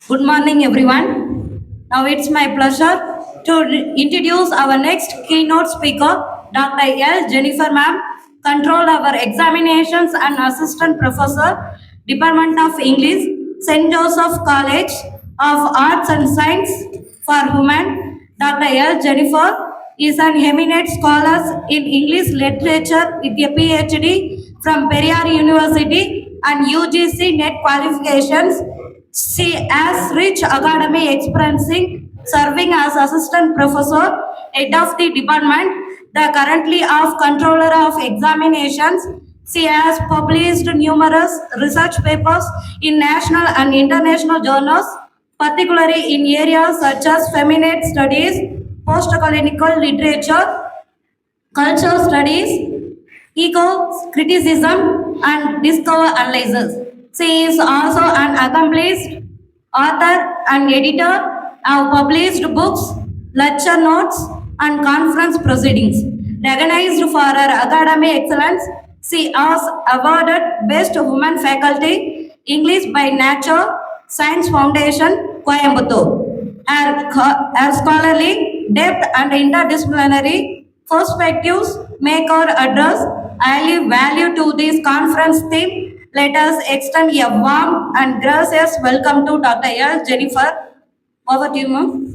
Good morning, everyone. Now it's my pleasure to introduce our next keynote speaker, Dr. L. Jennifer Ma'am, Control our Examinations and Assistant Professor, Department of English, St. Joseph College of Arts and Science for Women. Dr. L. Jennifer is an eminent scholar in English literature with a PhD from Periyar University and UGC NET qualifications. She has rich academic experience serving as assistant professor, head of the department, the currently of controller of examinations. She has published numerous research papers in national and international journals, particularly in areas such as feminine studies, post-colonial literature, cultural studies, eco criticism, and discover analysis. She is also an accomplished author and editor, have published books, lecture notes, and conference proceedings. Recognized for her academic excellence, she was awarded Best Woman Faculty English by Nature Science Foundation, Coimbatore. Her scholarly depth and interdisciplinary perspectives make her address highly value to this conference theme. Let us extend a warm and gracious welcome to Dr. L. Jennifer. Over to you, ma'am.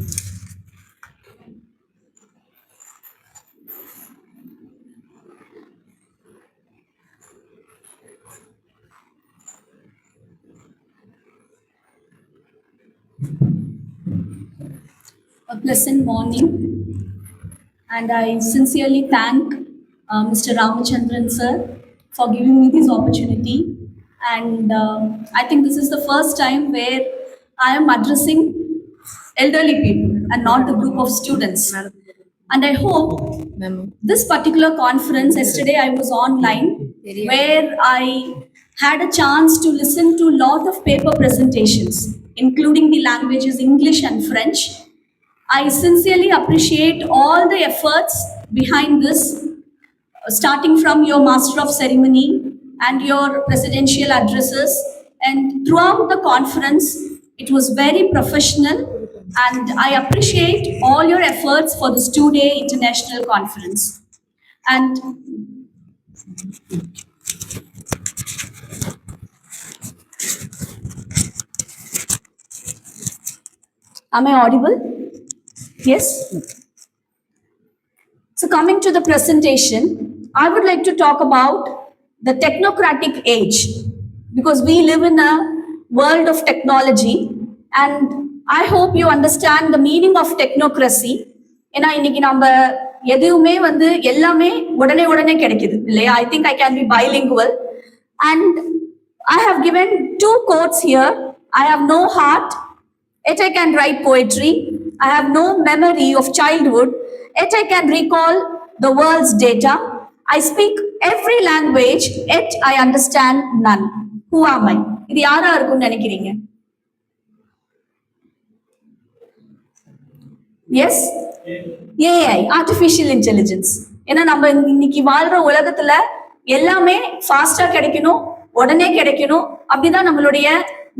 A pleasant morning, and I sincerely thank Mr. Ramachandran sir for giving me this opportunity. And I think this is the first time where I am addressing elderly people and not the group of students. And I hope this particular conference, yesterday I was online, where I had a chance to listen to a lot of paper presentations, including the languages English and French. I sincerely appreciate all the efforts behind this, starting from your Master of Ceremony and your presidential addresses. And throughout the conference, it was very professional, and I appreciate all your efforts for this 2-day international conference. And am I audible? Yes? So, coming to the presentation, I would like to talk about the technocratic age, because we live in a world of technology, and I hope you understand the meaning of technocracy. ஏன்னா இன்னைக்கு நம்ம எதுவுமே வந்து எல்லாமே உடனே உடனே கிடைக்குது இல்லையா? I think I can be bilingual, and I have given 2 quotes here. I have no heart, yet I can write poetry. I have no memory of childhood, yet I can recall the world's data. I speak every language, yet I understand none. Who am I? இது யாரா இருக்கும்னு நினைக்கிறீங்க? Yes, AI, artificial intelligence. ஏன்னா நம்ம இன்னைக்கு வாழ்ற உலகத்துல எல்லாமே ஃபாஸ்டா கிடைக்கணும், உடனே கிடைக்கணும், அப்படிதான் நம்மளுடைய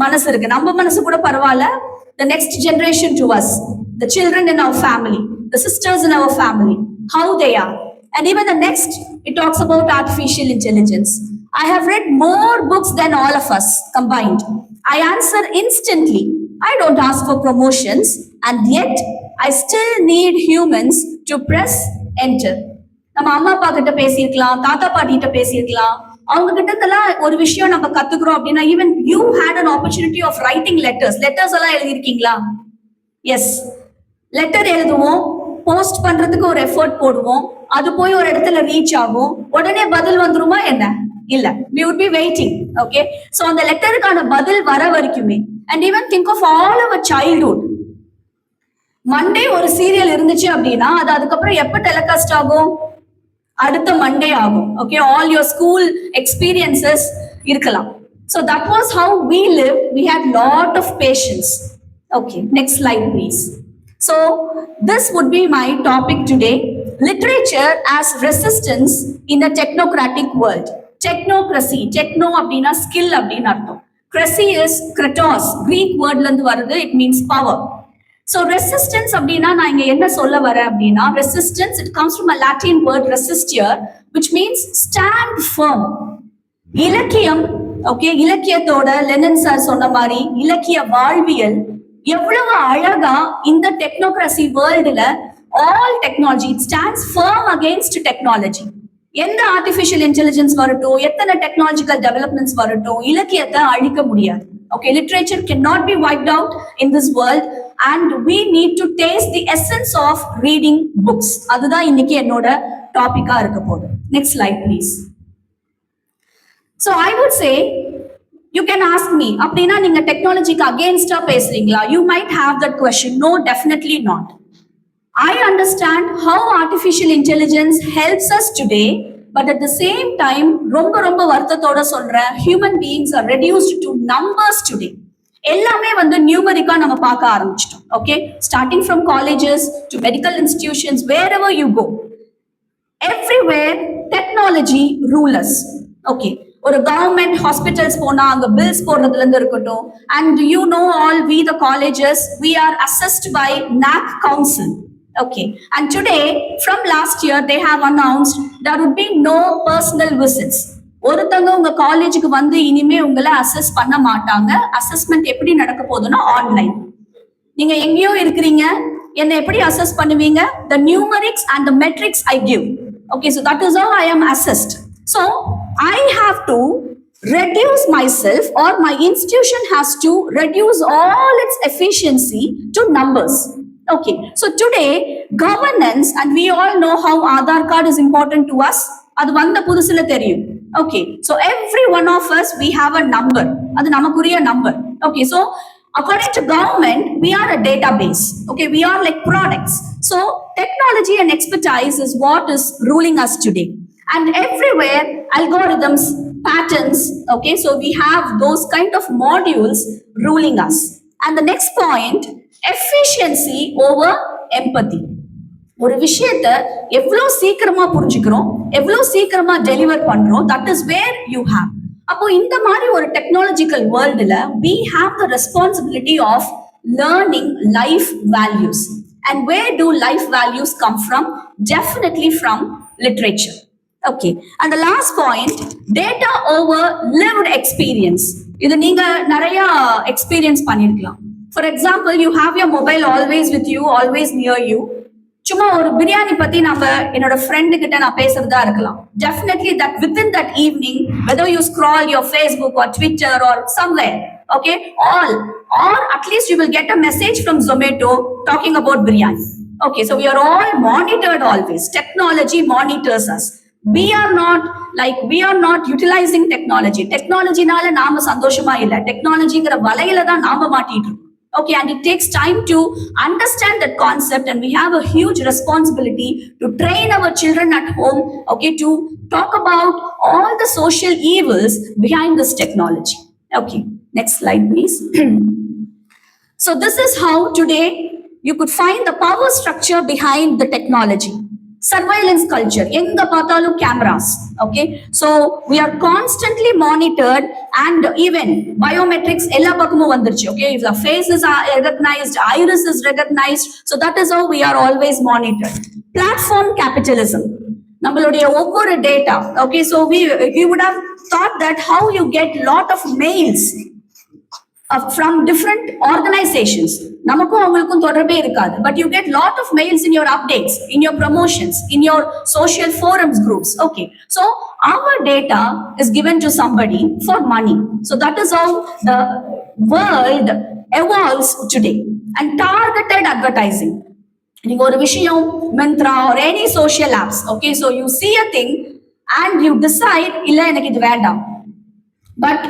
மனசு இருக்கு. நம்ம மனசு கூட பரவாயில்ல. The next generation to us, the children in our family, the sisters in our family, how they are. And even the next, it talks about artificial intelligence. I have read more books than all of us combined. I answer instantly. I don't ask for promotions, and yet I still need humans to press enter. நம்ம அம்மா அப்பா கிட்ட பேசியிருக்கலாம், தாத்தா பாட்டி கிட்ட பேசியிருக்கலாம், அவங்க கிட்ட இருந்தெல்லாம் ஒரு விஷயம் நம்ம கத்துக்கிறோம் அப்படின்னா, even you had an opportunity of writing letters எல்லாம் எழுதியிருக்கீங்களா? எஸ், லெட்டர் எழுதுவோம், போஸ்ட் பண்றதுக்கு ஒரு எஃபர்ட் போடுவோம், அது போய் ஒரு இடத்துல ரீச் ஆகும், உடனே பதில் வந்துருமா என்ன? இல்ல, we would be waiting. Okay, so அந்த லெட்டருக்கான பதில் வர வரைக்குமே. And even think of all our childhood. Monday ஒரு சீரியல் இருந்துச்சு அப்படின்னா அது அதுக்கப்புறம் எப்ப டெலிகாஸ்ட் ஆகும்? அடுத்த மண்டே ஆகும். Okay, all your school experiences இருக்கலாம். So that was how we lived. We had lot of patience. Okay, next slide please. So this would be my topic today: literature as resistance in a technocratic world. Technocracy, techno அப்படின்னா skill அப்படின்னு அர்த்தம். Cressy is kratos, Greek word ல இருந்து வருது. It means power. So resistance அப்படின்னா நான் இங்க என்ன சொல்ல வரேன் அப்படின்னா, resistance, it comes from a Latin word resistere, which means stand firm. இலக்கியம், ஓகே, இலக்கியத்தோட லெனின் சார் சொன்ன மாதிரி இலக்கிய வாழ்வியல் எவ்வளவு அழகா இந்த டெக்னோக்ரசி வேர்ல்டுல all technology, it stands firm against technology. எந்த ஆர்டிஃபிஷியல் இன்டெலிஜென்ஸ் வரட்டும், எத்தனை டெக்னாலஜிக்கல் டெவலப்மெண்ட்ஸ் வரட்டும், இலக்கியத்தை அழிக்க முடியாது. Okay, literature can not be wiped out in this world and we need to taste the essence of reading books. அதுதான் இன்னைக்கு என்னோட டாபிக்கா இருக்க போகுது. Next slide please. So I would say, you can ask me, அப்படின்னா நீங்க டெக்னாலஜிக்கு அகேன்ஸ்டா பேசுறீங்களா? You might have that question. No, definitely not. I understand how artificial intelligence helps us today, but at the same time, ரொம்ப வருத்தத்தோட சொல்றேன், human beings are reduced to numbers today. எல்லாமே வந்து நியூமரிக்கா நம்ம பார்க்க ஆரம்பிச்சிட்டோம். Okay, starting from colleges to medical institutions, wherever you go, everywhere technology rules. Okay, ஒரு government hospitals போனா அங்க பில்ஸ் போடுறதுல இருந்து இருக்கட்டும், and you know all, we the colleges, we are assessed by NAC Council. Okay, and today from last year they have announced there would be no personal visits. ஒருத்தங்க உங்க காலேஜுக்கு வந்து இனிமே உங்களை அசஸ் பண்ண மாட்டாங்க. அசஸ்மெண்ட் எப்படி நடக்க போகுதுன்னா ஆன்லைன். நீங்க எங்கேயோ இருக்கிறீங்க, என்ன எப்படி அசஸ் பண்ணுவீங்க? The numerics and the metrics I give. Okay, so that is how I am assessed. So I have to reduce myself, or my institution has to reduce all its efficiency to numbers. Okay, so today governance, and we all know how Aadhaar card is important to us. அது வந்த புதுசுல தெரியும். Okay, so every one of us, we have a number. அது நமக்குரிய number. Okay, so according to government, we are a database. Okay, we are like products. So technology and expertise is what is ruling us today. And everywhere, algorithms, patterns. Okay, so we have those kind of modules ruling us. And the next point, efficiency over empathy. ஒரு விஷயத்த எவ்வளவு சீக்கிரமா புரிஞ்சுக்கிறோம், எவ்வளவு சீக்கிரமா deliver பண்றோம், that is where you have. அப்போ இந்த மாதிரி ஒரு டெக்னாலஜிக்கல் வேர்ல்டுல we have the responsibility of learning life values. And where do life values come from? Definitely from literature. Okay, and the last point, data over lived experience. இது நீங்க நிறைய experience பண்ணிருக்கலாம். For example, you have your mobile always with you, always near you. சும்மா ஒரு பிரியாணி பத்தி நம்ம என்னோட friend கிட்ட நான் பேசுறதா இருக்கலாம். Definitely that within that evening, whether you scroll your Facebook or Twitter or somewhere, okay, or at least you will get a message from Zomato talking about biryani. Okay, so we are all monitored always. Technology monitors us. We are not utilizing technology. Technologyனால நாம சந்தோஷமா இல்ல. டெக்னாலஜிங்கிற வலையில தான் நாம மாட்டிட்டு இருக்கோம். Okay, and it takes time to understand that concept, and we have a huge responsibility to train our children at home, okay, to talk about all the social evils behind this technology. Okay, next slide please. So this is how today you could find the power structure behind the technology. Surveillance culture, enga paathalum cameras. Okay, so we are constantly monitored, and even biometrics ella pakkumu vandiruchu. Okay, if the face is recognized, iris is recognized, so that is how we are always monitored. Platform capitalism, nammaloda ovvoru data. Okay, so we would have thought that how you get lot of mails from different organizations, namakkum avangalukkum thodarbe irukadu, but you get lot of mails in your updates, in your promotions, in your social forums groups. Okay, so our data is given to somebody for money. So that is how the world evolves today. And targeted advertising, நீங்க ஒரு விஷயம் Myntra or any social apps, okay, so you see a thing and you decide இல்ல எனக்கு இது வேண்டாம், but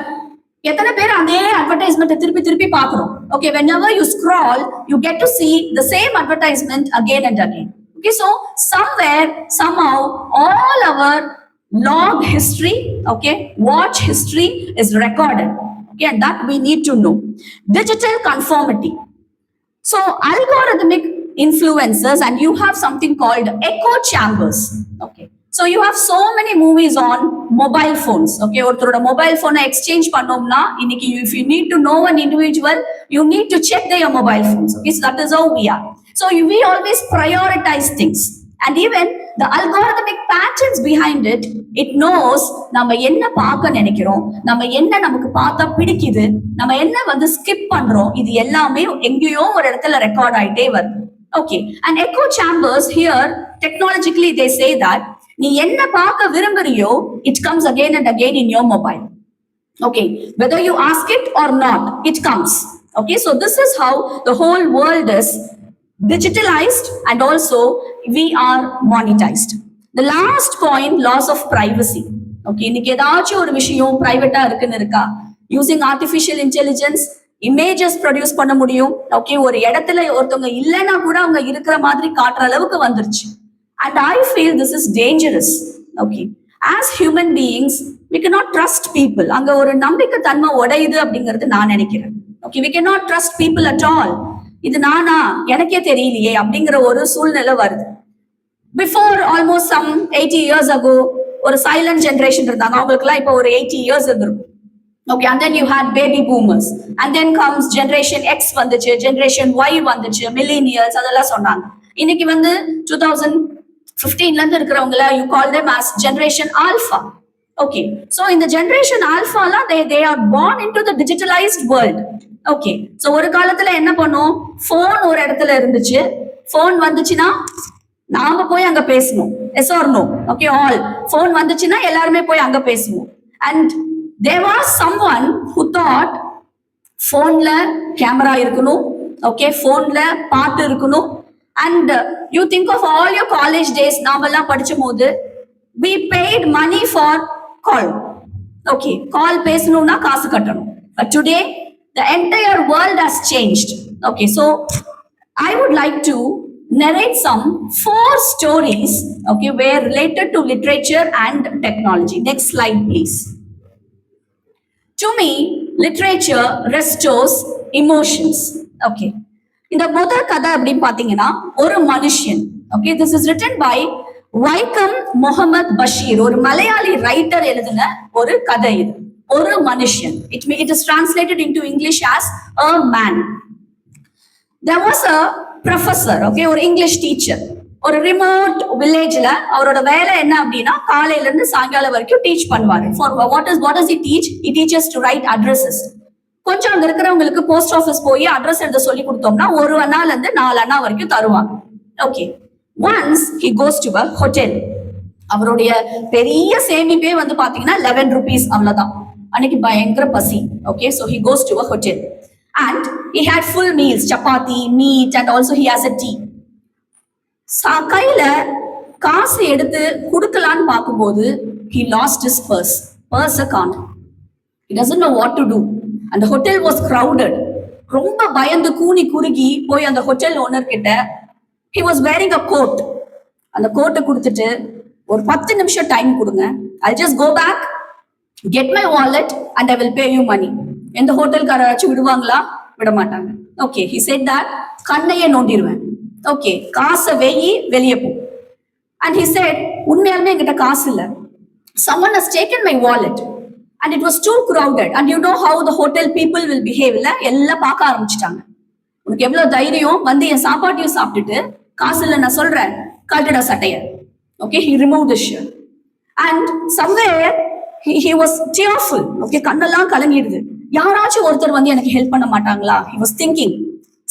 எத்தனை பேர் அதே அட்வர்டைஸ்மெண்ட் திருப்பி பார்க்கிறோம். Okay, whenever you scroll, you get to see the same advertisement again and again. Okay, so somewhere, somehow, all our log history, okay, watch history is recorded. Okay, and that we need to know. Digital conformity. So algorithmic influencers, and you have something called echo chambers. Okay, So you have so many movies on mobile phones. Okay, ஒருத்தரோட mobile phone exchange பண்ணோம்னா இன்னைக்கு if you need to know an individual, you need to check their mobile phones. Okay, so that is how we are. So we always prioritize things. And even the algorithmic patterns behind it, it knows நம்ம என்ன பார்க்க நினைக்கிறோம், நம்ம என்ன நமக்கு பார்த்தா பிடிக்குது, நம்ம என்ன வந்து ஸ்கிப் பண்றோம், இது எல்லாமே எங்கேயோ ஒரு இடத்துல ரெக்கார்ட் ஆயிட்டே வருது. Okay, and echo chambers here, technologically they say that நீ என்ன பார்க்க விரும்புறியோ it comes again and again in your mobile. Okay, whether you ask it or not, it comes. Okay, so this is how the whole world is digitalized and also we are monetized. The last point, loss of privacy. Okay, இன்னைக்கு ஏதாச்சும் ஒரு விஷயம் பிரைவேட்டா இருக்குன்னு இருக்கா, using artificial intelligence images produce பண்ண முடியும். Okay, ஒரு இடத்துல ஒருத்தவங்க இல்லைன்னா கூட அவங்க இருக்கிற மாதிரி காட்டுற அளவுக்கு வந்துருச்சு. And I feel this is dangerous. Okay, as human beings we cannot trust people. அங்க ஒரு நம்பிக்கை தன்மை உடையுது அப்படிங்கிறது நான் நினைக்கிறேன். Okay, we cannot trust people at all. இது நானா எனக்கே தெரியலையே அப்படிங்கிற ஒரு சூழ்நிலை வருது. Before almost some 80 years ago ஒரு சைலண்ட் ஜெனரேஷன் இருந்தாங்க, அவங்களுக்குலாம் இப்போ ஒரு 80 years இருந்திருக்கும். Okay, and then you had baby boomers, and then comes generation X வந்துச்சு, generation Y வந்துச்சு, millennials அதெல்லாம் சொன்னாங்க. இன்னைக்கு வந்து 2015ல இருந்து இருக்கிறவங்கள you call them as generation alpha. Okay, so in the generation alpha la they are born into the digitalized world. Okay, so ஒரு காலத்துல என்ன பண்ணோம், phone ஒரு இடத்துல இருந்துச்சு, phone வந்துச்சுன்னா நாம போய் அங்க பேசணும், yes or no. Okay, all phone வந்துச்சுன்னா எல்லாருமே போய் அங்க பேசுவோம். And there was someone who thought phoneல camera இருக்கணும், okay, phoneல பாட்டு இருக்கணும். And you think of all your college days, நாமெல்லாம் படிச்சபோது we paid money for call. Okay, call பேசணும்னா காசு கட்டணும். But today the entire world has changed. Okay, so I would like to narrate some 4 stories, okay, were related to literature and technology. Next slide please. To me, literature restores emotions. Okay, இந்த முதல் கதை அப்படின்னு பாத்தீங்கன்னா ஒரு மனுஷன். Okay, this is written by Vaikom Mohammed Basheer, ஒரு Malayali writer எழுதின ஒரு கதை இது. ஒரு மனுஷன், it is translated into English as a man. There was a professor, okay, ஒரு இங்கிலீஷ் டீச்சர், ஒரு ரிமோட் வில்லேஜ்ல அவரோட வேலை என்ன அப்படின்னா காலையில இருந்து சாயங்காலம் வரைக்கும் டீச் பண்ணுவாரு. For what does he teach? He teaches to write addresses. கொஞ்சம் அங்க இருக்கிறவங்களுக்கு போஸ்ட் ஆஃபீஸ் போய் அட்ரஸ் எழுத சொல்லி கொடுத்தோம்னா 1 அண்ணால இருந்து 4 அண்ணா வரைக்கும் தருவாங்க. Okay, once he goes to a hotel. அவருடைய பெரிய சேமிப்பே வந்து பாத்தீங்கன்னா 11 rupees அவ்வளவுதான். அன்னைக்கு பயங்கர பசி. Okay, so he goes to a hotel and he had full meals, chapati, meat, and also he has a tea. கையில காசு எடுத்து கொடுக்கலான்னு பார்க்கும்போது he lost his purse account. He doesn't know what to do and the hotel was crowded. ரொம்ப பயந்து கூனி குறுகி போய் அந்த ஹோட்டல் ஓனர் கிட்ட, he was wearing a coat, அந்த கோட்டை கொடுத்துட்டு ஒரு 10 நிமிஷம் டைம் கொடுங்க, I'll just go back, get my wallet and I will pay you money. எந்த ஹோட்டல்காரராச்சும் விடுவாங்களா? விட மாட்டாங்க. ஓகே, he said that கண்ணையே நோண்டிடுவேன். ஓகே, காசை வெயி வெளியே போ. And he said உண்மையாலுமே என்கிட்ட காசு இல்ல, someone has taken my wallet and it was too crowded and you know how the hotel people will behave. இல்ல எல்லாம் பார்க்க ஆரம்பிச்சிட்டாங்க. உனக்கு எவ்வளவு தைரியம் வந்து என் சாப்பாட்டையும் சாப்பிட்டுட்டு காசு இல்ல நான் சொல்றேன், கழட்டடா சட்டைய. Okay, he removed the shirt and somewhere he was tearful. Okay, கண்ணெல்லாம் கலங்கிடுது. யாராச்சும் ஒருத்தர் வந்து எனக்கு ஹெல்ப் பண்ண மாட்டாங்களா? He was thinking,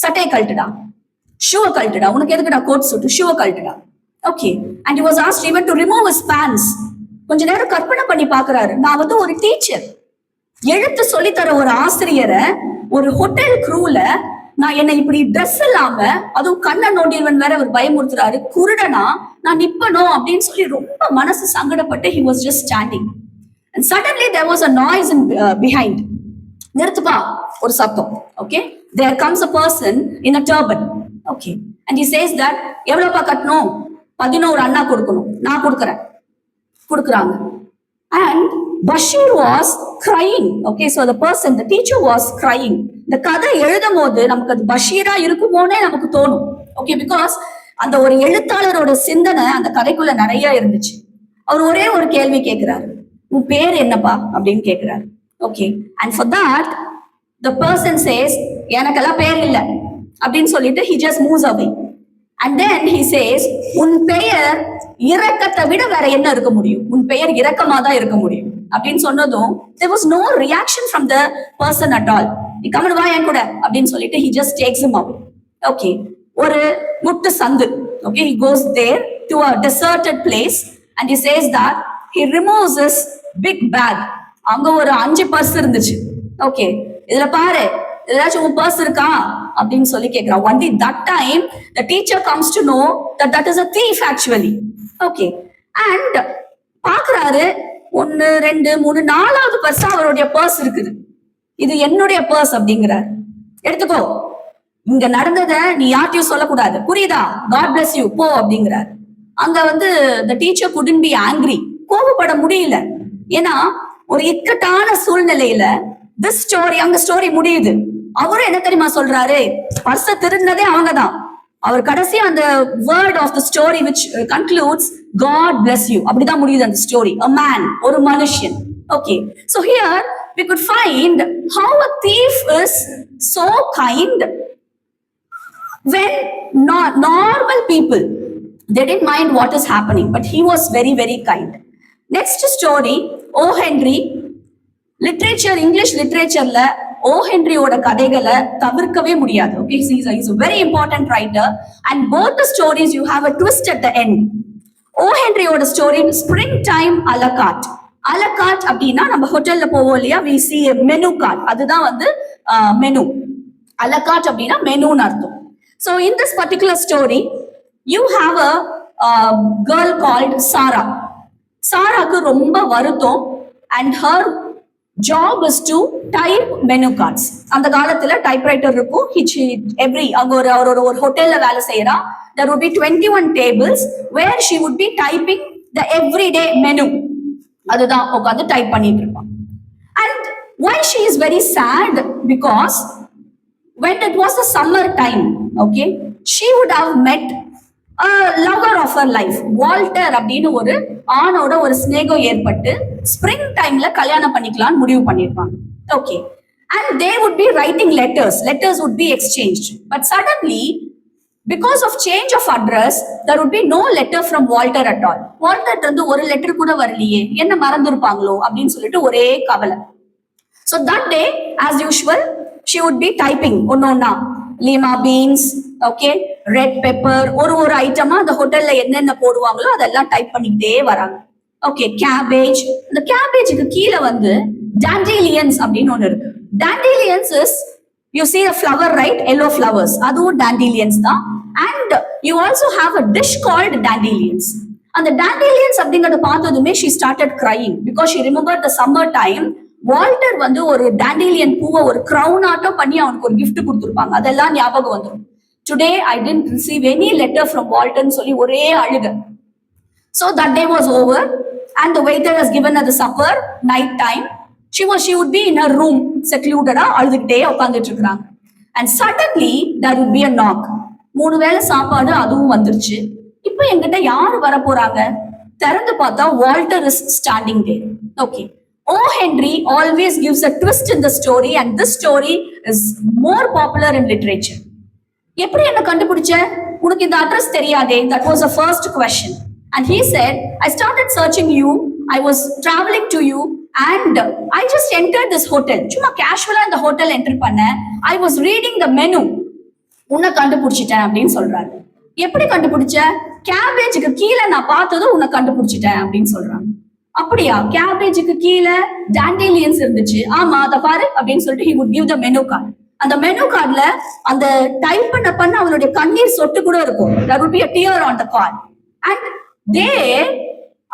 சட்டையை கழட்டுடா, ஷூவை கழட்டுடா, உனக்கு எதுக்குடா கோட் சூட்டு, ஷூவை கழட்டுடா. Okay, and he was asked even to remove his pants. கொஞ்ச நேரம் கற்பனை பண்ணி பாக்குறாரு, நான் வந்து ஒரு டீச்சர், எழுத்து சொல்லித்தர ஒரு ஆசிரியரை ஒரு ஹோட்டல் க்ரூல நான் என்ன இப்படி ட்ரெஸ் இல்லாம அதுவும் கண்ணை நோண்டியவன் வேற அவர் பயமுறுத்துறாரு, குருடனா நான் நிப்பனும் அப்படின்னு சொல்லி ரொம்ப மனசு சங்கடப்பட்டு he was just standing and suddenly there was a noise in behind. நிறுத்துப்பா, ஒரு சத்தம். Okay, there comes a person in a turban. Okay, and he says that எவ்வளவுப்பா கட்டணும்? 11 அண்ணா கொடுக்கணும், நான் கொடுக்குறேன். கொடுக்குறாங்க. And Bashir was crying. Okay, so the person, the teacher was crying. இந்த கதை எழுதும் போது நமக்கு அது பஷீரா இருக்குமோனே நமக்கு தோணும். Okay, because அந்த ஒரு எழுத்தாளரோட சிந்தனை அந்த கதைக்குள்ள நிறைய இருந்துச்சு. அவர் ஒரே ஒரு கேள்வி கேட்கிறாரு, உன் பேர் என்னப்பா அப்படின்னு கேட்கிறாரு. Okay, and for that the person says, எனக்கெல்லாம் பேர் இல்லை அப்படின்னு சொல்லிட்டு he just moves away. And then he says, உன் பெயர் இரக்கத்தை விட வேற என்ன இருக்க முடியும், உன் பெயர் இரக்கமா தான் இருக்க முடியும் அப்படின்னு சொன்னதும் there was no reaction from the person at all. நீ கம்முனு வா என் கூட அப்படின்னு சொல்லிட்டு he just takes him away. Okay, ஒரு முட்டு சந்து. Okay, he goes there to a deserted place and he says that he removes his big bag. அங்க ஒரு 5 பர்ஸ் இருந்துச்சு. ஓகே, இதுல பாரு, ஏதாச்சும் உன் பர்ஸ் இருக்கா அப்படின்னு சொல்லி கேட்கிறான். Only that time the teacher comes to know that that is a thief actually. Okay, and பாக்குறாரு 1 2 3 4வது பர்ஸா அவருடைய பர்ஸ் இருக்குது. இது என்னுடைய பர்ஸ் அப்படிங்கிறார். எடுத்துக்கோ, இங்க நடந்தத நீ யார்ட்டையும் சொல்லக்கூடாது, புரியுதா? God bless you, போ அப்படிங்கிறார். அங்க வந்து the teacher couldn't be angry, கோபப்பட முடியல. ஏன்னா ஒரு இக்கட்டான சூழ்நிலையில this story, அங்க ஸ்டோரி முடியுது. அவரும் என்ன தெரியுமா சொல்றாரு, பர்ஸ திருடினதே அவங்கதான். அவர் கடைசி அந்த word of the story which concludes God bless you, அப்படிதான் முடியுது அந்த ஸ்டோரி. a man, ஒரு மனுஷன். Okay, so here we could find how a thief is so kind when normal people, they didn't mind what is happening, but he was very very kind. Next story, O. Henry. Literature, English லிட்ரேச்சர்ல O ஹென்ரியோட கதைகளை தவிர்க்கவே முடியாது. Okay, he's a very important writer and both the stories you have a twist at the end. O ஹென்ரியோட story spring time a la carte. A la carte அப்படின்னா நம்ம ஹோட்டல்ல போவோம் இல்லையா, we see a menu card, அதுதான் வந்து மெனு. அலகாட் அப்படின்னா மெனுன்னு அர்த்தம். So in this particular story you have a girl called Sarah. சாராக்கு ரொம்ப வருத்தம் and her job is to type menu cards. அந்த காலத்துல டைப்ரைட்டர் இருக்கும். every அங்க ஒரு ஹோட்டல்ல வேலை செய்யறா. there would be 21 tables where she would be typing the everyday menu. அதுதான் உட்கார்ந்து டைப் பண்ணிட்டு இருப்பான். and why she is very sad, because when it was the summer time, okay, she would have met a lover of her life. Walter அப்படின்னு ஒரு ஆணோட ஒரு ஸ்நேகம் ஏற்பட்டு ஸ்ப்ரிங் டைம்ல கல்யாணம் பண்ணிக்கலாம்னு முடிவு பண்ணிருப்பாங்க. Okay, and they would be writing letters would be exchanged, but suddenly because of change of address there would be no letter from Walter at all. Walter வந்து ஒரு லெட்டர் கூட வரலையே, என்ன மறந்துருப்பாங்களோ அப்படின்னு சொல்லிட்டு ஒரே கவலை. So that day as usual she would be typing ஒன்னொன்னா, lima beans, okay, red pepper, ஒரு ஐட்டமா அந்த ஹோட்டல்ல என்னென்ன போடுவாங்களோ அதெல்லாம் டைப் பண்ணிக்கிட்டே வராங்க. Okay, cabbage. இந்த கேபேஜுக்கு கீழே வந்து dandelions அப்படின்னு ஒண்ணு இருக்கு. dandelions is, you see a flower, right, yellow flowers, அதுவும் dandelions தான். and you also have a dish called dandelions. அந்த dandelions அப்படிங்கறத பார்த்ததுமே she started crying because she remembered the summer time. Walter வந்து ஒரு dandelion பூவை ஒரு crown ஆட்டம் பண்ணி அவனுக்கு ஒரு gift கொடுத்திருப்பாங்க. அதெல்லாம் ஞாபகம் வந்துடும். Today I didn't receive any letter from Walter சொல்லி ஒரே அழுக. So that day was over and the waiter has given her the supper, night time. She would be in her room secluded, அழுதுகிட்டே உட்கார்ந்துட்டு இருக்காங்க. And suddenly there would be a knock. 3 வேளை சாப்பாடு அதுவும் வந்துருச்சு. இப்போ என்கிட்ட யார் வர போறாங்க? திறந்து பார்த்தா Walter is standing there. Okay, O. Henry always gives a twist in the story and this story is more popular in literature. எப்படி என்ன கண்டுபிடிச்ச? உனக்கு இந்த அட்ரஸ் தெரியாதே? That was the first question. And he said, I started searching you, I was traveling to you and I just entered this hotel. சும்மா கேஷுவலா இந்த hotel enter பண்ணேன். I was reading the menu. உன்னை கண்டுபிடிச்சிட்டேன் அப்படின்னு சொல்றாரு. எப்படி கண்டுபிடிச்ச? கேபேஜுக்கு கீழே நான் பார்த்ததும் உன்னை கண்டுபிடிச்சிட்டேன் அப்படின்னு சொல்றாங்க. அப்படியா? கேபேஜுக்கு கீழே dandelions இருந்துச்சு. ஆமா, அதை பாரு அப்படின்னு சொல்லிட்டு he would give the menu card. அந்த மெனு கார்ட்ல அந்த டைப் பண்ண அவளுடைய கண்ணீர் சொட்டு கூட இருக்கும். there would be a tear on the card. and there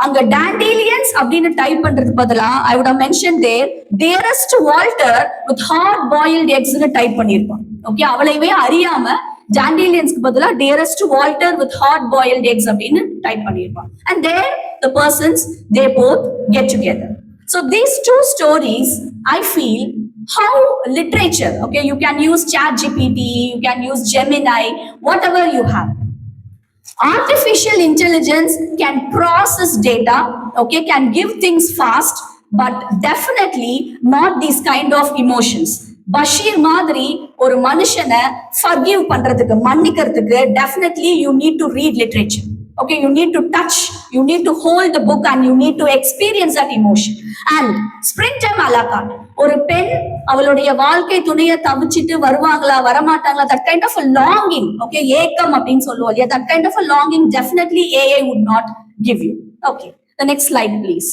அங்க dandelions அப்படின்னு டைப் பண்றதுக்கு பதிலா I would have mentioned there dearest Walter with hard boiled eggs னு டைப் பண்ணிருப்பான். ஓகே, அவளையவே அறியாம dandelionsக்கு பதிலா dearest Walter with hard boiled eggs அப்படின்னு type பண்ணிருப்பான். and there the persons, they both get together. So these two stories, I feel how literature, okay, you can use ChatGPT, you can use Gemini, whatever you have. Artificial intelligence can process data, okay, can give things fast, but definitely not these kind of emotions. Basheer மாதிரி ஒரு மனுஷனை forgive பண்றதுக்கு, மன்னிக்கிறதுக்கு definitely you need to read literature. Okay, you need to touch, you need to hold the book and you need to experience that emotion. And springtime a la carte, ஒரு பெண் அவளுடைய வாழ்க்கை துணையை தவிச்சிட்டு வருவாங்களா வரமாட்டாங்களா, that kind of a longing, okay, ஏக்கம் அப்படின்னு சொல்லுவோம் இல்லையா, that kind of a longing definitely AI would not give you. Okay, the next slide please.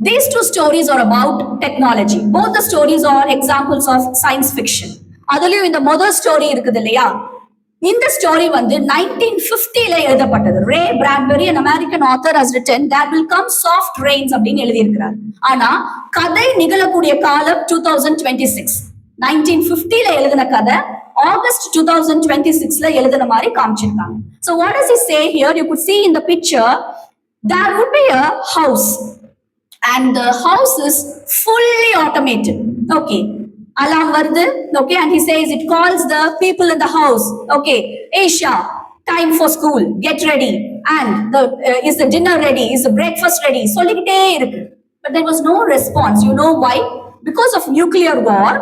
These two stories are about technology. Both the stories are examples of science fiction. அதுலயும் இந்த முதல் story இருக்குது இல்லையா, இந்த story வந்து 1950ல எழுதப்பட்டது. ரே Bradbury, an American author, has written there will come soft rains அப்படின்னு எழுதியிருக்கிறார். ஆனா கதை நிகழக்கூடிய காலம் 2026. 1950ல எழுதின கதை ஆகஸ்ட் 2026ல எழுதின மாதிரி காமிச்சிருக்காங்க. So what does he say here? You could see in the picture there would be a house and the house is fully automated. Okay, alarm வருது, okay, and he says it calls the people in the house. Okay, Aisha, time for school, get ready, and is the dinner ready, is the breakfast ready, சொல்லிக்கிட்டே இருக்கு. But there was no response. You know why? Because of nuclear war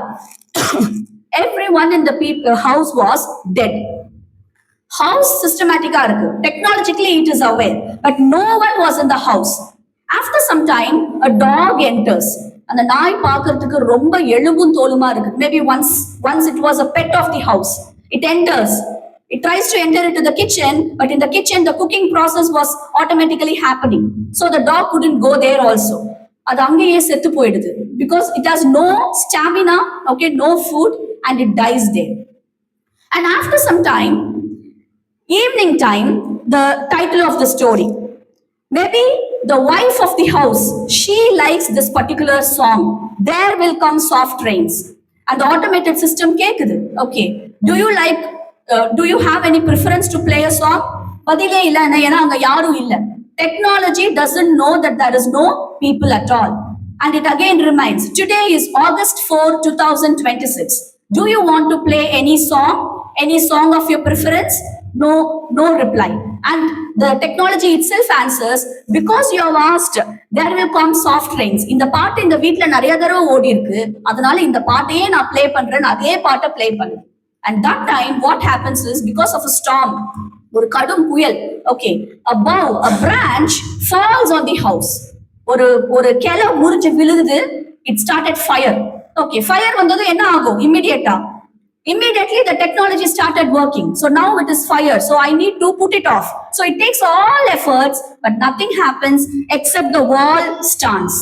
everyone in the house was dead. House systematic இருக்கு, technologically it is aware, but no one was in the house. After some time a dog enters. அந்த நாய் பார்க்கிறதுக்கு ரொம்ப எலும்பும் தோலுமா இருக்கு. Maybe once it was a pet of the house. It enters. It tries to enter into the kitchen, but in the kitchen the cooking process was automatically happening. So the dog couldn't go there also. அது அங்கேயே செத்து போயிடுது because it has no stamina, okay, no food, and it dies there. And after some time, evening time, the title of the story, maybe the wife of the house, she likes this particular song, there will come soft rains, and the automated system கேக்குது. Okay, do you have any preference to play a song? பதிலே இல்ல, ஏன்னா அங்க யாரும் இல்ல. Technology doesn't know that there is no people at all. And it again reminds, today is August 4, 2026. Do you want to play any song of your preference? No reply. And the technology itself answers, because you have asked, there will come soft rains. இந்த பாட்டு இந்த வீட்ல நிறைய தடவை ஓடி இருக்கு, அதனால இந்த பாட்டையே நான் ப்ளே பண்றேன், அதே பாட்டை ப்ளே பண்ணு. And that time what happens is, because of a storm, ஒரு கடும் புயல், okay, a branch falls on the house. ஒரு கிளை முறிஞ்சு விழுகுது. It started fire. Okay, fire வந்தது என்ன ஆகும்? Immediately the technology started working. So now it is fire. So I need to put it off. So it takes all efforts, but nothing happens except the wall stands.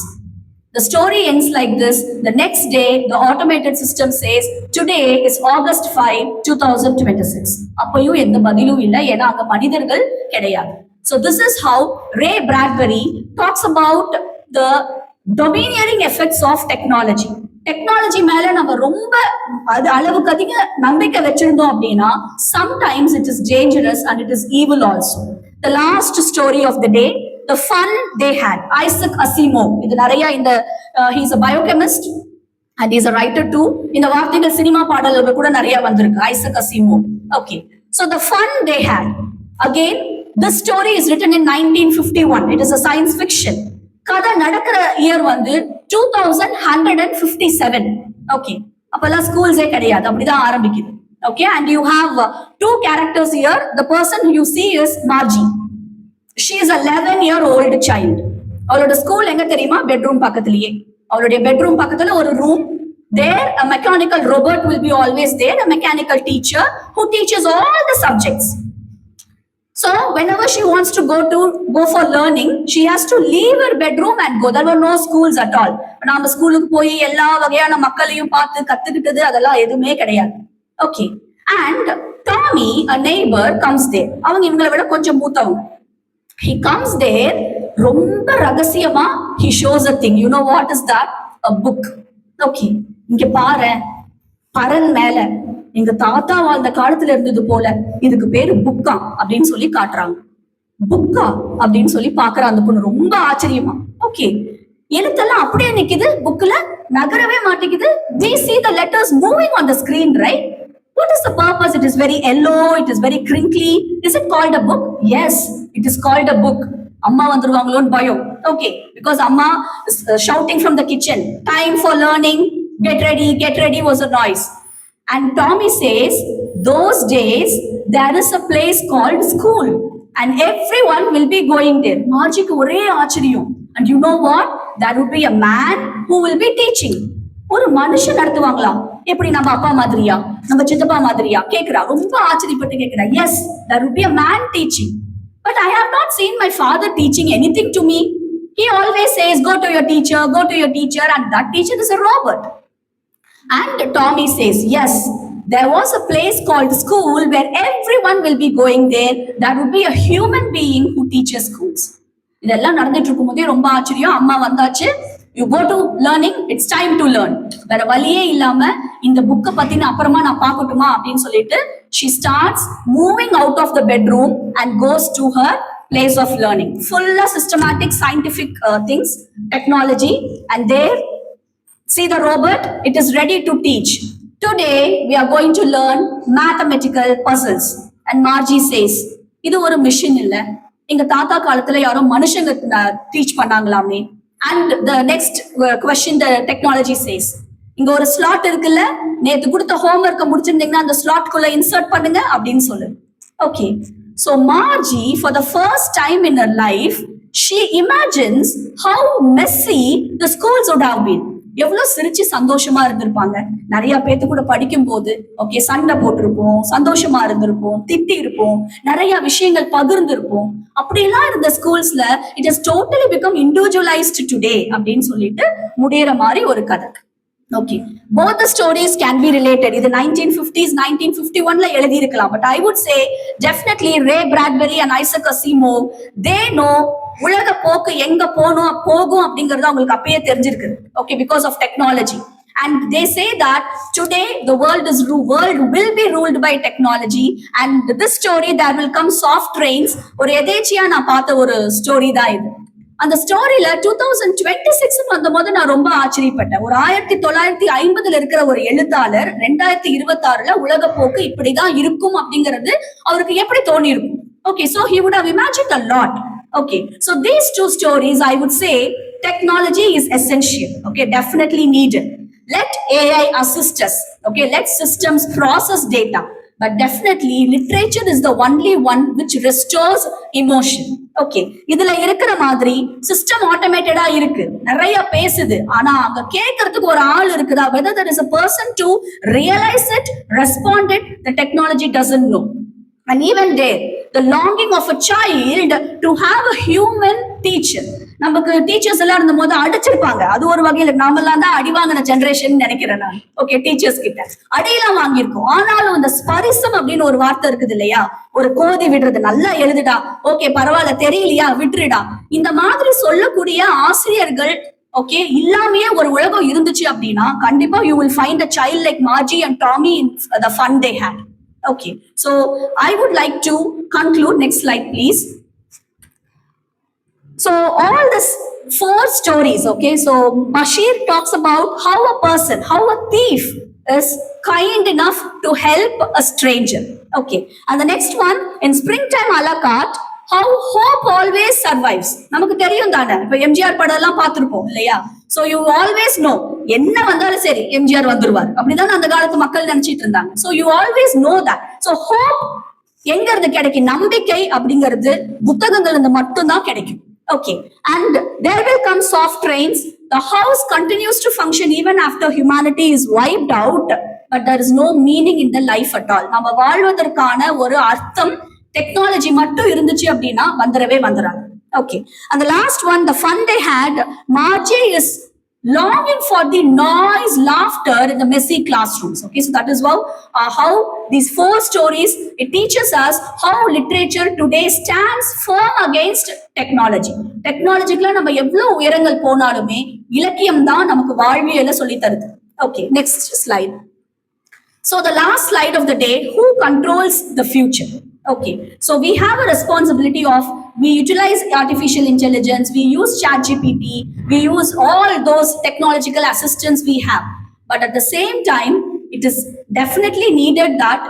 The story ends like this. The next day, the automated system says, today is August 5, 2026. அப்பயும் எந்த பதிலும் இல்லை, ஏன்னா அங்க மனிதர்கள் கிடையாது. So this is how Ray Bradbury talks about the domineering effects of technology. Technology மேல நம்ம ரொம்ப அளவுக்கு அதிக நம்பிக்கை வச்சிருந்தோம் அப்படின்னா, sometimes it is dangerous and it is evil also. The last story of the day, the fun they had. Isaac Asimov. இது நிறைய இந்த he is a biochemist and he is a writer too. இந்த வார்த்தைகள் cinema பாடல்கள் கூட நிறைய வந்திருக்கு. Isaac Asimov. Okay, so the fun they had. Again, this story is written in 1951. It is a science fiction. கதை நடக்கிற இயர் வந்து 2157. Okay, அப்பெல்லாம் ஸ்கூல்ஸே கிடையாது, அப்படிதான் ஆரம்பிக்குது. Okay, and you have two characters here. The person you see is Margie. She is a 11-year-old child. அவளோட school எங்க தெரியுமா? பெட்ரூம் பக்கத்துலயே. அவளுடைய பெட்ரூம் பக்கத்துல ஒரு room. There a mechanical robot will be always there, a mechanical teacher who teaches all the subjects. So whenever she wants to go for learning, she has to leave her bedroom and go. There were no schools at all. நாம ஸ்கூலுக்கு போய் எல்லா வகையான மக்களையும் பார்த்து கத்துக்கிட்டது அதெல்லாம் எதுவுமே கிடையாது. Okay, and Tommy, a neighbor, comes there. அவங்க இவங்களை விட கொஞ்சம் மூத்தவங்க. He comes there, ரொம்ப ரகசியமா he shows a thing. You know what is that? A book. Okay, இங்க பாரு, பரன் மேல எங்க தாத்தா வாழ்ந்த காலத்துல இருந்தது போல, இதுக்கு பேரு புக்கா அப்படின்னு சொல்லி காட்டுறாங்க. புக்கா அப்படின்னு சொல்லி பாக்குற அந்த பொண்ணு ரொம்ப ஆச்சரியமா. ஓகே, எழுத்தெல்லாம் அப்படியே நிக்குது, புக்ல நகரவே மாட்டேங்குது. We see the letters moving on the screen, right? What is the purpose because it is very yellow, it is very crinkly. Is it called a book? Yes, it is called a book. Amma vandruvaangalonu bayam. Okay, because Amma is shouting from the kitchen, time for learning, get ready was a noise. And Tommy says, those days there is a place called school and everyone will be going there. Marjik ஒரே ஆச்சரியம். And you know what? There would be a man who will be teaching. ஒரு மனுஷன் நடத்துவாங்களா? எப்படி நம்ம அப்பா மாதிரியா, நம்ம சித்தப்பா மாதிரியா கேக்குறா, ரொம்ப ஆச்சரியப்பட்டு கேக்குறா. Yes, there would be a man teaching. But I have not seen my father teaching anything to me. He always says, go to your teacher, and that teacher is a Robert. And Tommy says, yes, there was a place called school where everyone will be going there. There would be a human being who teaches schools. இதெல்லாம் நடந்துட்டு இருக்கும்போதே ரொம்ப ஆச்சரியம். அம்மா வந்தாச்சு, you go to learning, it's time to learn. வேற வழியே இல்லாம இந்த புக்கை பத்தின அப்புறமா நான் பார்க்கட்டுமா அப்படின்னு சொல்லிட்டு she starts moving out of the bedroom and goes to her place of learning. Full of systematic scientific things, technology, and there, see the robot, it is ready to teach. Today we are going to learn mathematical puzzles. And Margie says, இது ஒரு machine இல்ல, எங்க தாத்தா காலத்துல யாரோ மனுஷங்க teach பண்ணாங்களாமே. And the next question the technology says, இங்க ஒரு ஸ்லாட் இருக்குல்ல, நேத்து கொடுத்த ஹோம்வொர்க்கை முடிச்சிருந்தீங்கன்னா அந்த ஸ்லாட் குள்ள இன்சர்ட் பண்ணுங்க அப்படின்னு சொல்லு. Okay, so Margie for the first time in her life she imagines how messy the schools would have been. எவ்வளவு சிரிச்சு சந்தோஷமா இருந்திருப்பாங்க. நிறைய பேத்து கூட படிக்கும் போது ஓகே சண்டை போட்டிருப்போம், சந்தோஷமா இருந்திருப்போம், திட்டி இருப்போம், நிறைய விஷயங்கள் பகிர்ந்திருப்போம். அப்படியெல்லாம் இருந்த ஸ்கூல்ஸ்ல it is totally become individualised today அப்படின்னு சொல்லிட்டு முடியற மாதிரி ஒரு கதை. Okay, both the stories can be related. இது 1950s 1951ல எழுதி இருக்கலாம். But I would say definitely Ray Bradbury and Isaac Asimov, they know உலக போக்கு எங்க போகும் அப்படிங்கறது அவங்களுக்கு அப்பயே தெரிஞ்சிருக்கு. Okay, because of technology. And they say that today the world will be ruled by technology. And this story there will come soft trains. ஒரு எதேச்சியா நான் பார்த்த ஒரு ஸ்டோரி தான் இது. அந்த ஸ்டோரியில 2026 வந்த போது நான் ரொம்ப ஆச்சரியப்பட்டேன். ஒரு 1950 இருக்கிற ஒரு எழுத்தாளர் 2026 உலக போக்கு இப்படிதான் இருக்கும் அப்படிங்கிறது அவருக்கு எப்படி தோணி இருக்கும். Okay, so he would have imagined a lot. Okay, so these two stories I would say technology is essential. Okay, definitely needed. Let AI assist us. Okay, let systems process data. But definitely literature is the only one which restores emotion. Okay, இதுல இருக்கிற மாதிரி system ஆட்டோமேட்டடா இருக்கு, நிறைய பேசுது, ஆனா அங்க கேட்கறதுக்கு ஒரு ஆள் இருக்குதா, whether there is a person to realize it, respond it, the technology doesn't know. And even there, the longing of a child to have a human teacher. நமக்கு டீச்சர்ஸ் எல்லாம் இருந்த போது அடிச்சிருப்பாங்க, அது ஒரு வகையில நாமெல்லாம் தான் அடி வாங்கின ஜெனரேஷன் நினைக்கிறேன் நான். ஓகே, டீச்சர்ஸ் கிட்ட அடியெல்லாம் வாங்கியிருக்கோம். ஆனாலும் இந்த ஸ்பரிசம் அப்படின்னு ஒரு வார்த்தை இருக்குது இல்லையா, ஒரு கோதி விடுறது, நல்லா எழுதுடா, ஓகே பரவாயில்ல, தெரியலையா விட்டுருடா, இந்த மாதிரி சொல்லக்கூடிய ஆசிரியர்கள் ஓகே இல்லாமையே ஒரு உலகம் இருந்துச்சு அப்படின்னா கண்டிப்பா you will find a child like Margie and Tommy in the fun they had. Okay, so I would like to conclude. Next slide please. So all this 4 stories, okay, so Bashir talks about how a thief is kind enough to help a stranger. Okay, and the next one in Springtime a la carte, how hope always survives. நமக்கு தெரியும் தானே, இப்ப எம்ஜிஆர் படம் எல்லாம் பார்த்திருப்போம் இல்லையா. So you always know என்ன வந்தாலும் சரி எம்ஜிஆர் வந்துருவார், அப்படிதான் அந்த காலத்து மக்கள் நினைச்சிட்டு இருந்தாங்க. So you always know that. So hope எங்க இருந்து கிடைக்கும்? நம்பிக்கை அப்படிங்கிறது புத்தகங்கள் இருந்து மட்டும்தான் கிடைக்கும். Okay, and there will come soft trains. The house continues to function even after humanity is wiped out, but there is no meaning in the life at all. நம்ம வாழ்வதற்கான ஒரு அர்த்தம் டெக்னாலஜி மட்டும் இருந்துச்சு அப்படின்னா வந்துறாங்க. Okay, and the last one, the fun they had, Margie is longing for the noise, laughter in the messy classrooms. Okay, so that is how these 4 stories, it teaches us how literature today stands firm against technology. Technologically நம்ம எவ்வளவு உயரங்கள் போனாலுமே இலக்கியம் தான் நமக்கு வாழ்வியலை சொல்லி தருது. Okay, next slide. So the last slide of the day, who controls the future? Okay, so we have a responsibility of, we utilize artificial intelligence, we use ChatGPT, we use all those technological assistants we have. But at the same time, it is definitely needed that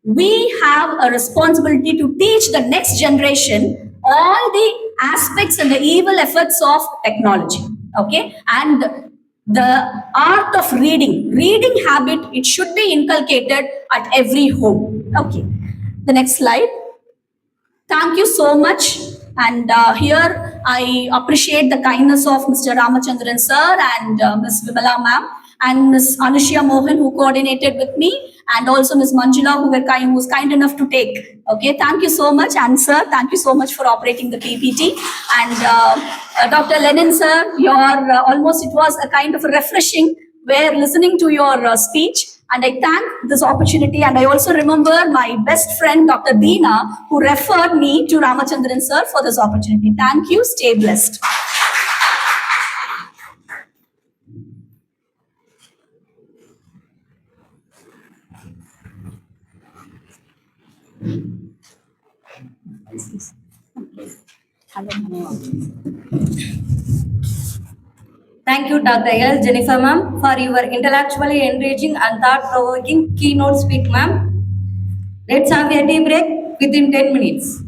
we have a responsibility to teach the next generation all the aspects and the evil effects of technology. Okay, and the art of reading habit, it should be inculcated at every home. Okay, the next slide. Thank you so much. And here I appreciate the kindness of Mr. Ramachandran sir and Ms. Vimala ma'am and Ms. Anushya Mohan, who coordinated with me, and also Ms. Manjula, who was kind enough to take. Okay, thank you so much. And sir, thank you so much for operating the PPT. And Dr. Lenin sir, almost it was a kind of a refreshing where listening to your speech. And I thank this opportunity. And I also remember my best friend, Dr. Beena, who referred me to Ramachandran sir for this opportunity. Thank you. Stay blessed. Thank you, Dr. L. Jennifer ma'am, for your intellectually enriching and thought-provoking keynote speak, ma'am. Let's have a tea break within 10 minutes.